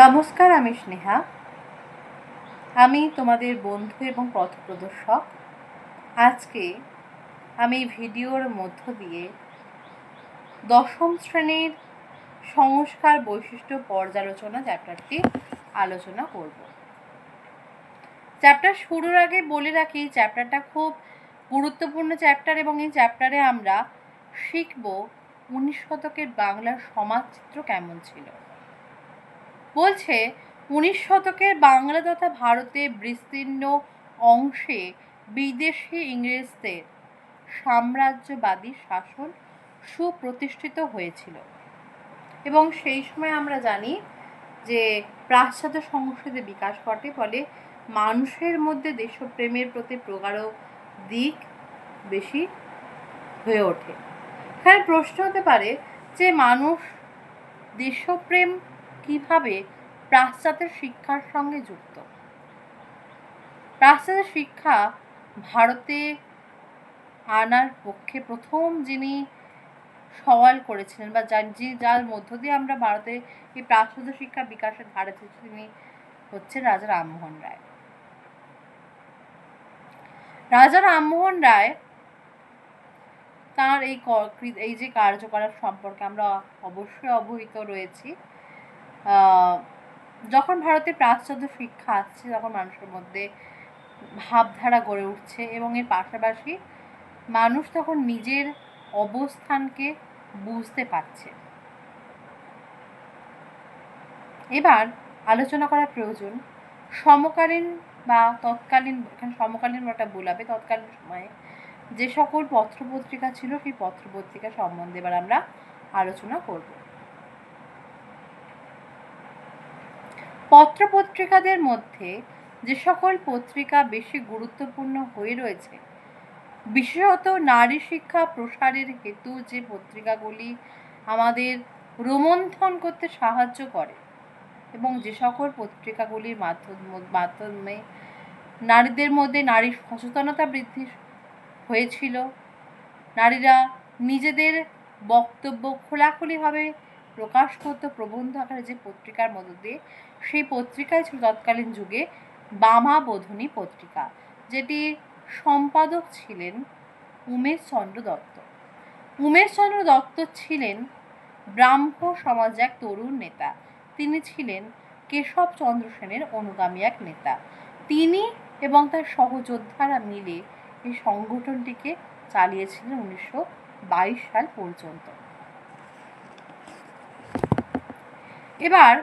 নমস্কার, আমি স্নেহা। আমি তোমাদের বন্ধু এবং পথপ্রদর্শক। আজকে আমি ভিডিওর মধ্য দিয়ে দশম শ্রেণীর সংস্কার বৈশিষ্ট্য পর্যালোচনা চ্যাপ্টারটি আলোচনা করব। চ্যাপ্টার শুরুর আগে বলে রাখি, চ্যাপ্টারটা খুব গুরুত্বপূর্ণ চ্যাপ্টার এবং এই চ্যাপ্টারে আমরা শিখব 19 শতকের বাংলার সমাজচিত্র কেমন ছিল। বলছে 19 শতকের বাংলা তথা ভারতের বিস্তীর্ণ অংশে বিদেশি ইংরেজদের সাম্রাজ্যবাদী শাসন সুপ্রতিষ্ঠিত হয়েছিল এবং সেই সময় আমরা জানি যে পাশ্চাত্য সংস্কৃতির বিকাশ ঘটে, ফলে মানুষের মধ্যে দেশপ্রেমের প্রতি প্রগাঢ় দিক বেশি হয়ে ওঠে। এখানে প্রশ্ন হতে পারে যে মানুষ দেশপ্রেম কিভাবে পাশ্চাত্যের শিক্ষার সঙ্গে যুক্ত। পাশ্চাত্যের শিক্ষা ভারতে আনার পক্ষে প্রথম যিনি সওয়াল করেছিলেন বা যার মধ্য দিয়ে আমরা ভারতে এই পাশ্চাত্য শিক্ষা বিকাশের ধারে তিনি হচ্ছেন রাজা রামমোহন রায়। রাজা রামমোহন রায় তার এই যে কার্যকলাপ সম্পর্কে আমরা অবশ্যই অবহিত রয়েছি। যখন ভারতে পাশ্চাত্য শিক্ষা আসছে, তখন মানুষের মধ্যে ভাবধারা গড়ে উঠছে এবং এর পাশাপাশি মানুষ তখন নিজের অবস্থানকে বুঝতে পারছে। এবার আলোচনা করা প্রয়োজন সমকালীন বা তৎকালীন, এখানে সমকালীন একটা বোলাবে, তৎকালীন সময়ে যে সকল পত্রপত্রিকা ছিল সেই পত্রপত্রিকা সম্বন্ধে এবার আমরা আলোচনা করব। পত্রপত্রিকাদের মধ্যে যে সকল পত্রিকা বেশি গুরুত্বপূর্ণ হয়ে রয়েছে, বিশেষত নারী শিক্ষা প্রসারের হেতু যে পত্রিকাগুলি আমাদের রোমন্থন করতে সাহায্য করে এবং যে সকল পত্রিকাগুলির মাধ্যমে নারীদের মধ্যে নারীর সচেতনতা বৃদ্ধি হয়েছিল, নারীরা নিজেদের বক্তব্য খোলাখুলিভাবে প্রকাশ করত প্রবন্ধ আকারে যে পত্রিকার মধ্য দিয়ে, সেই পত্রিকায় ছিল তৎকালীন যুগে বামাবোধিনী পত্রিকা, যেটি সম্পাদক ছিলেন উমেশচন্দ্র দত্ত। উমেশচন্দ্র দত্ত ছিলেন ব্রাহ্ম সমাজ এক তরুণ নেতা। তিনি ছিলেন কেশবচন্দ্র সেনের অনুগামী এক নেতা। তিনি এবং তার সহযোদ্ধারা মিলে এই সংগঠনটিকে চালিয়েছিলেন 1922 সাল পর্যন্ত। এবার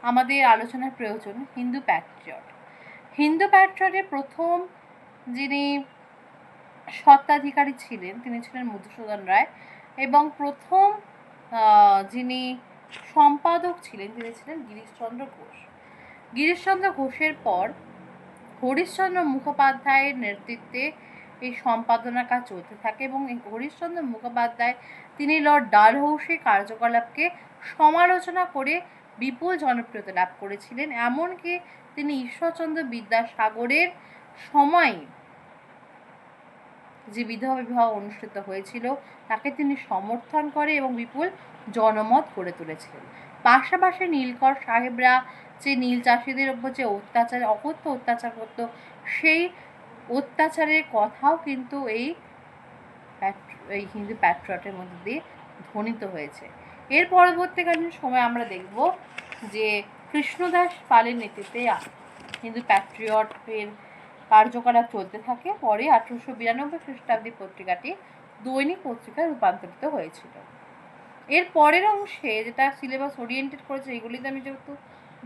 আমাদের আলোচনার প্রয়োজন হিন্দু প্যাট্রিয়ট। হিন্দু প্যাট্রিয়টের প্রথম যিনি স্বত্বাধিকারী ছিলেন তিনি ছিলেন মধুসূদন রায় এবং প্রথম যিনি সম্পাদক ছিলেন তিনি ছিলেন গিরিশচন্দ্র ঘোষ। গিরিশচন্দ্র ঘোষের পর হরিশচন্দ্র মুখোপাধ্যায়ের নেতৃত্বে এই সম্পাদনা কাজ চলতে থাকে এবং এই হরিশচন্দ্র মুখোপাধ্যায় তিনি লর্ড ডালহৌসির কার্যকলাপকে সমালোচনা করে বিপুল জনপ্রিয়তা লাভ করেছিলেন। এমনকি তিনি ঈশ্বরচন্দ্র বিদ্যাসাগরের সময় যে বিধবা বিবাহ অনুষ্ঠিত হয়েছিল তাকে তিনি সমর্থন করে এবং বিপুল জনমত গড়ে তুলেছিলেন। পাশাপাশি নীলকর সাহেবরা যে নীল চাষিদের উপর যে অকথ্য অত্যাচার করত, সেই অত্যাচারের কথাও কিন্তু এই হিন্দু প্যাট্রিয়টের মধ্যে দিয়ে ধ্বনিত হয়েছে। এর পরবর্তীকালীন সময় আমরা দেখব যে কৃষ্ণদাস পালের নেতৃত্বে হিন্দু প্যাট্রিয়টের কার্যকলাপ চলতে থাকে। পরে 1892 খ্রিস্টাব্দে পত্রিকাটি দৈনিক পত্রিকায় রূপান্তরিত হয়েছিল। এর পরের অংশে যেটা সিলেবাস ওরিয়েন্টেড করেছে, এইগুলিতে আমি যেহেতু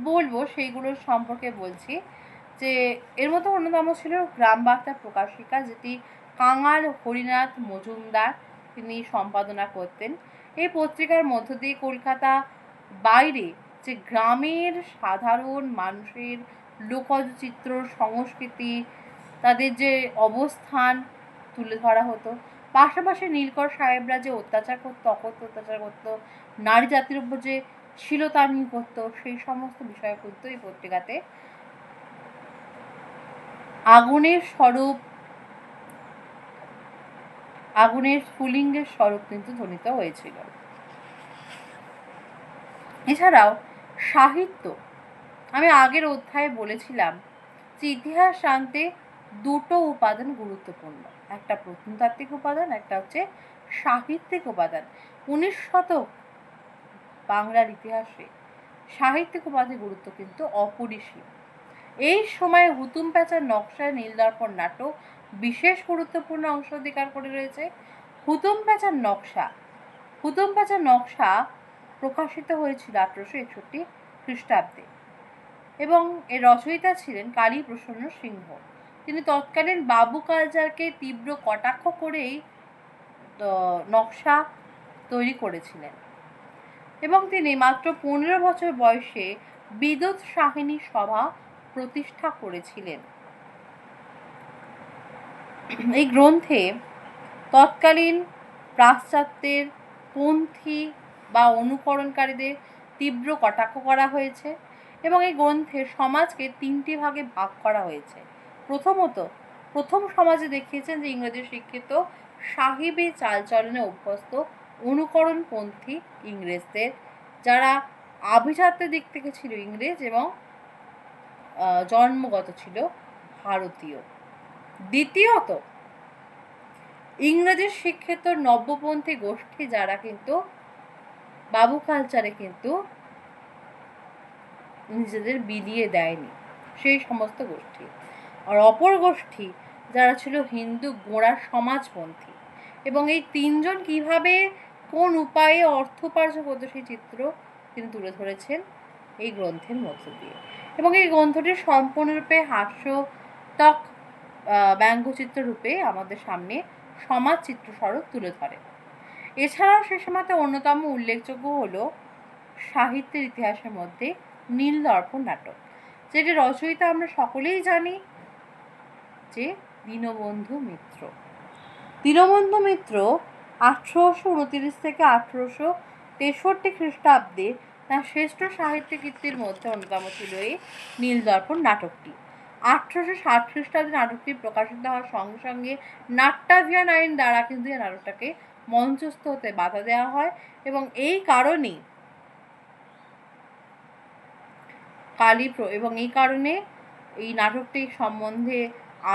বলবো সেইগুলোর সম্পর্কে বলছি যে এর মধ্যে অন্যতম ছিল গ্রাম বার্তা প্রকাশিকা, যেটি কাঙাল হরিনাথ মজুমদার তিনি সম্পাদনা করতেন। এই পত্রিকার মধ্য দিয়ে কলকাতা বাইরে যে গ্রামের সাধারণ মানুষের লোকজ চিত্র, সংস্কৃতি, তাদের যে অবস্থান তুলে ধরা হতো। পাশাপাশি নীলকর সাহেবরা যে অত্যাচার করতো, অকথ্য অত্যাচার করতো, নারী জাতির উপর যে শ্লীলতাহানি করতো, সেই সমস্ত বিষয় কিন্তু এই পত্রিকাতে আগুনের স্ফুলিঙ্গের স্বরূপ কিন্তু ধ্বনিত হয়েছিল। এছাড়াও সাহিত্য আমি আগের অধ্যায়ে বলেছিলাম যে ইতিহাস জানতে দুটো উপাদান গুরুত্বপূর্ণ, একটা প্রত্নতাত্ত্বিক উপাদান, একটা হচ্ছে সাহিত্যিক উপাদান। 19 শতক বাংলার ইতিহাসে সাহিত্যিক উপাদানের গুরুত্ব কিন্তু অপরিসীম। এই সময়ে হুতুম প্যাঁচার নকশায় নীলদর্পণ নাটক বিশেষ গুরুত্বপূর্ণ অংশ অধিকার করে রয়েছে। হুতুম প্যাঁচার নকশা প্রকাশিত হয়েছিল 1861 খ্রিস্টাব্দে এবং এর রচয়িতা ছিলেন কালীপ্রসন্ন সিংহ। তিনি তৎকালীন বাবু কালচারকে তীব্র কটাক্ষ করেই নকশা তৈরি করেছিলেন এবং তিনি মাত্র 15 বছর বয়সে বিদ্যুৎ সাহিনী সভা প্রতিষ্ঠা করেছিলেন। এই গ্রন্থে তৎকালীন পাশ্চাত্যের পন্থী বা অনুকরণকারীদের তীব্র কটাক্ষ করা হয়েছে এবং এই গ্রন্থে সমাজকে 3টি ভাগে ভাগ করা হয়েছে। প্রথম সমাজে দেখিয়েছেন যে ইংরেজি শিক্ষিত সাহিবি চালচলনে অভ্যস্ত অনুকরণপন্থী ইংরেজদের, যারা আভিজাত্যের দিক থেকে ছিল ইংরেজ এবং জন্মগত ছিল ভারতীয়। দ্বিতীয়ত ইংরেজি শিক্ষিত নব্যপন্থী গোষ্ঠী, যারা কিন্তু বাবু কালচারে কিন্তু নিজেদের বিলিয়ে দেয়নি, সেই সমস্ত গোষ্ঠী। আর অপর গোষ্ঠী যারা ছিল হিন্দু গোঁড়া সমাজপন্থী। এবং এই তিনজন কিভাবে কোন উপায়ে অর্থ উপার্জন করতো সেই চিত্র তিনি তুলে ধরেছেন এই গ্রন্থের মধ্য দিয়ে। এবং এই গ্রন্থটি সম্পূর্ণরূপে হাস্যতক ব্যঙ্গচিত্র রূপে আমাদের সামনে সমাজ চিত্রস্বরূপ তুলে ধরে। এছাড়াও সে সময়তে অন্যতম উল্লেখযোগ্য হলো সাহিত্যের ইতিহাসের মধ্যে নীলদর্পণ নাটক, যেটি রচয়িতা আমরা সকলেই জানি যে দীনবন্ধু মিত্র। দীনবন্ধু মিত্র 1829 থেকে 1863 খ্রিস্টাব্দে তার শ্রেষ্ঠ সাহিত্য কীর্তির মধ্যে অন্যতম ছিল এই নীলদর্পণ নাটকটি। 1860 খ্রিস্টাব্দে নাটকটি প্রকাশিত হওয়ার সঙ্গে সঙ্গে নাট্যাভিয়ান আইন দ্বারা কিন্তু এই নাটকটাকে মঞ্চস্থ হতে বাধা দেওয়া হয় এবং এই কারণে এই নাটকটি সম্বন্ধে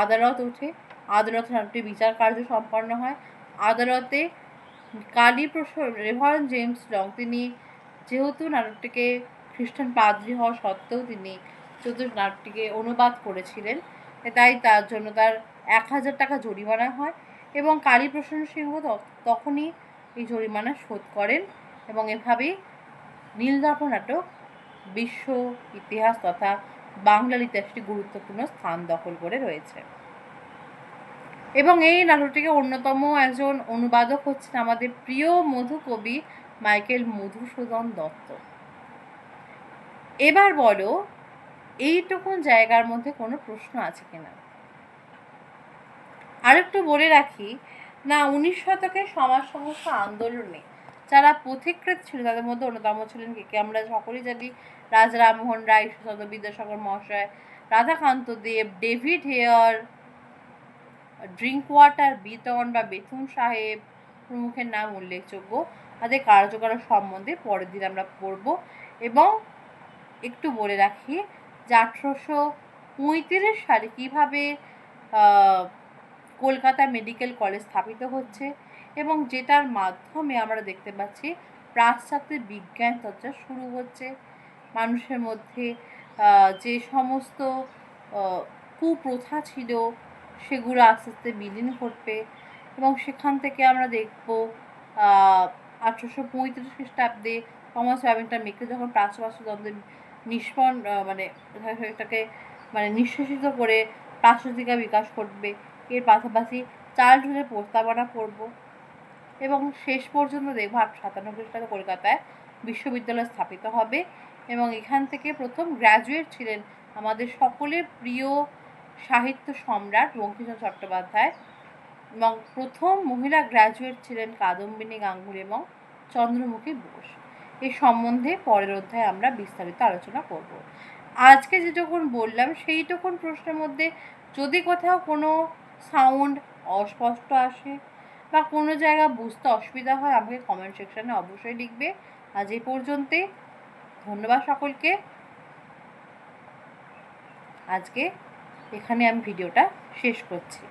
আদালত ওঠে। আদালতে নাটকটির বিচার কার্য সম্পন্ন হয়। আদালতে রেভারেন্ড জেমস লং, তিনি যেহেতু নাটকটিকে খ্রিস্টান পাদ্রী হওয়া সত্ত্বেও তিনি যেহেতু নাটকটিকে অনুবাদ করেছিলেন, তাই তার জন্য তার 1000 টাকা জরিমানা হয় এবং কালীপ্রসন্ন সিংহ তখনই এই জরিমানা শোধ করেন এবং এভাবেই নীলদর্পণ নাটক বিশ্ব ইতিহাস তথা বাংলার ইতিহাসে গুরুত্বপূর্ণ স্থান দখল করে রয়েছে। এবং এই নাটকটিকে অন্যতম একজন অনুবাদক হচ্ছেন আমাদের প্রিয় মধু কবি মাইকেল মধুসূদন দত্ত। এবার বলো, এইটুকুন জায়গার মধ্যে কোনো প্রশ্ন আছে কিনা? আরেকটু বলে রাখি না, 19 শতকের সমাজ সমস্যা আন্দোলনে যারা পথিকৃৎ ছিল তাদের মধ্যে অন্যতম ছিলেন কে? আমরা সকলেই জানি রাজা রামমোহন রায়, ঈশ্বরচন্দ্র বিদ্যাসাগর মহাশয়, রাধাকান্ত দেব, ডেভিড হেয়ার, ড্রিঙ্কওয়াটার বিতন বা বেথুন সাহেব প্রমুখের নাম উল্লেখযোগ্য। তাদের কার্যকলাপ সম্বন্ধে পরের দিন আমরা পড়ব। এবং একটু বলে রাখি যে 1835 সালে কীভাবে কলকাতা মেডিকেল কলেজ স্থাপিত হচ্ছে এবং যেটার মাধ্যমে আমরা দেখতে পাচ্ছি পাশ্চাত্যের বিজ্ঞান চর্চা শুরু হচ্ছে। মানুষের মধ্যে যে সমস্ত কুপ্রথা ছিল সেগুলো আস্তে আস্তে বিলীন ঘটবে এবং সেখান থেকে আমরা দেখব 1835 খ্রিস্টাব্দে থমাস ব্যাবিংটন মেকে যখন প্রাচ্যবাস্য দ্বন্দ্বের এটাকে নিঃশেষিত করে প্রাচ্যদিকা বিকাশ ঘটবে। এর পাশাপাশি চার্লসের প্রস্তাবনা পড়ব এবং শেষ পর্যন্ত দেখব 1857 খ্রিস্টাব্দে কলকাতায় বিশ্ববিদ্যালয় স্থাপিত হবে এবং এখান থেকে প্রথম গ্র্যাজুয়েট ছিলেন আমাদের সকলের প্রিয় সাহিত্য সম্রাট বঙ্কিমচন্দ্র চট্টোপাধ্যায় এবং প্রথম মহিলা গ্র্যাজুয়েট ছিলেন কাদম্বিনী গাঙ্গুলি এবং চন্দ্রমুখী বোস। এই সম্বন্ধে পরের অধ্যায়ে আমরা বিস্তারিত আলোচনা করব। আজকে যেটুকুন বললাম সেইটুকুন প্রশ্নের মধ্যে যদি কোথাও কোনো সাউন্ড অস্পষ্ট আসে বা কোনো জায়গা বুঝতে অসুবিধা হয় আমাকে কমেন্ট সেকশানে অবশ্যই লিখবে। আজ এই পর্যন্তই। ধন্যবাদ সকলকে। আজকে এখানে আমি ভিডিওটা শেষ করছি।